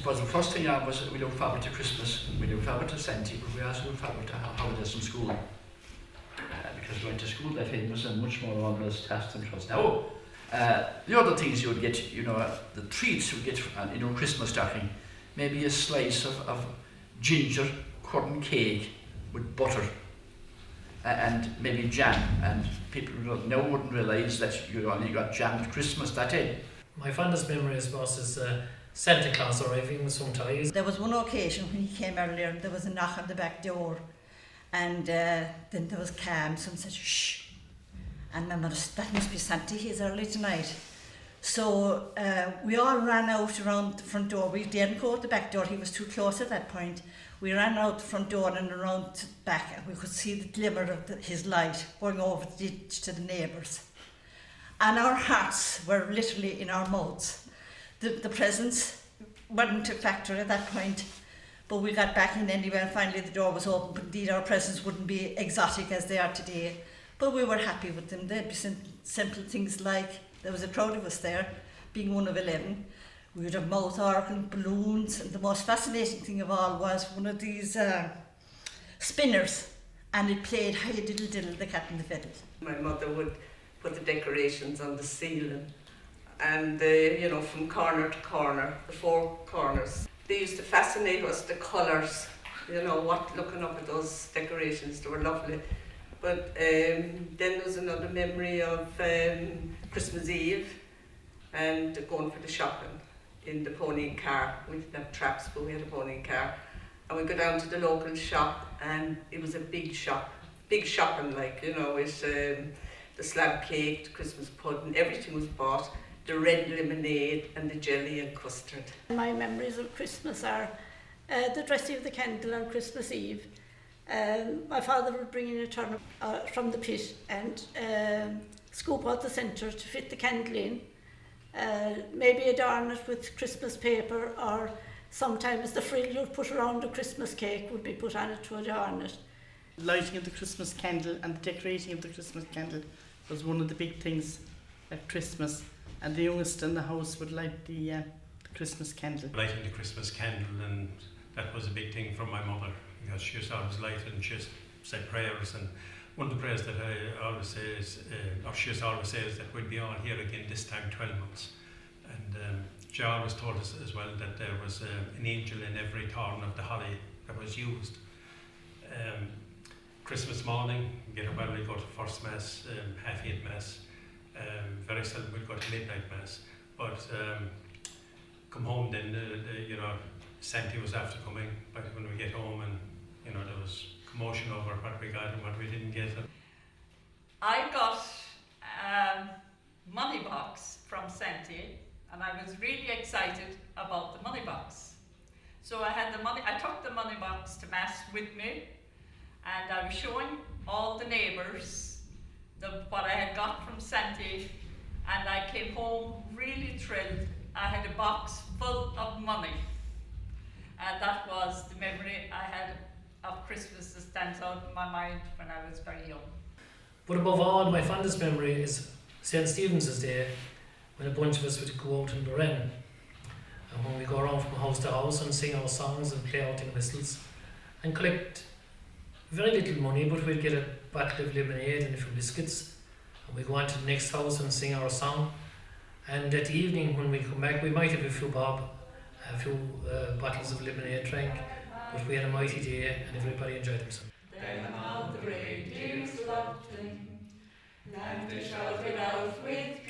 suppose the first thing was we look forward to Christmas, we look forward to Santa, but we also look forward to holidays from school. Because going to school that famous and much more on those tests and trust. Now, the other things you would get, the treats you would get in your Christmas stocking, maybe a slice of ginger curd cake with butter and maybe jam, and people now wouldn't realise that you only got jam at Christmas that day. My fondest memory, I suppose, is Santa Claus arriving with some toys. There was one occasion when he came earlier and there was a knock on the back door, and then there was calm. Someone said, shh. And my mother said, that must be Santa, he's early tonight. So we all ran out around the front door. We didn't go at the back door, he was too close at that point. We ran out the front door and around to the back, and we could see the glimmer of his light going over the ditch to the neighbours. And our hearts were literally in our mouths. The presents weren't a factor at that point, but we got back in anyway, and finally the door was open. But indeed our presents wouldn't be exotic as they are today, but we were happy with them. They'd be simple things like, there was a crowd of us there, being one of 11. We would have mouth organ, balloons, and the most fascinating thing of all was one of these spinners, and it played Hey Diddle Diddle, the Cat and the Fiddle. My mother would put the decorations on the ceiling, and from corner to corner, the four corners. They used to fascinate us, the colours, looking up at those decorations, they were lovely. But then there was another memory of Christmas Eve and going for the shopping in the pony car. We didn't have traps, but we had a pony car. And we'd go down to the local shop, and it was a big shop, big shopping, with the slab cake, the Christmas pudding, everything was bought, the red lemonade and the jelly and custard. My memories of Christmas are the dressing of the candle on Christmas Eve. My father would bring in a turnip from the pit and scoop out the centre to fit the candle in. Maybe adorn it with Christmas paper, or sometimes the frill you'd put around the Christmas cake would be put on it to adorn it. Lighting of the Christmas candle and the decorating of the Christmas candle was one of the big things at Christmas, and the youngest in the house would light the Christmas candle. Lighting the Christmas candle, and that was a big thing for my mother, because she used to always light it and she used to say prayers, and one of the prayers that I always say is, or she used to always say, is that we'll be all here again this time 12 months. And she always told us as well that there was an angel in every thorn of the holly that was used. Christmas morning, we get up early, go to first mass, half-8 mass. Very seldom we'll go to midnight mass. But come home then, Santa was after coming, but when we get home, and there was commotion over what we got and what we didn't get. I got a money box from Santa, and I was really excited about the money box. So I took the money box to mass with me, and I was showing all the neighbours what I had got from Santa, and I came home really thrilled. I had a box full of money, and that was the memory I had of Christmas that stands out in my mind when I was very young. But above all, my fondest memory is St. Stephen's Day, when a bunch of us would go out in the rain, and when we go around from house to house and sing our songs and play out in whistles and collect very little money, but we'd get a bottle of lemonade and a few biscuits, and we go on to the next house and sing our song. And at the evening when we come back, we might have a few bottles of lemonade drank, but we had a mighty day and everybody enjoyed themselves. Then how the reindeers loved him, and they shouted out with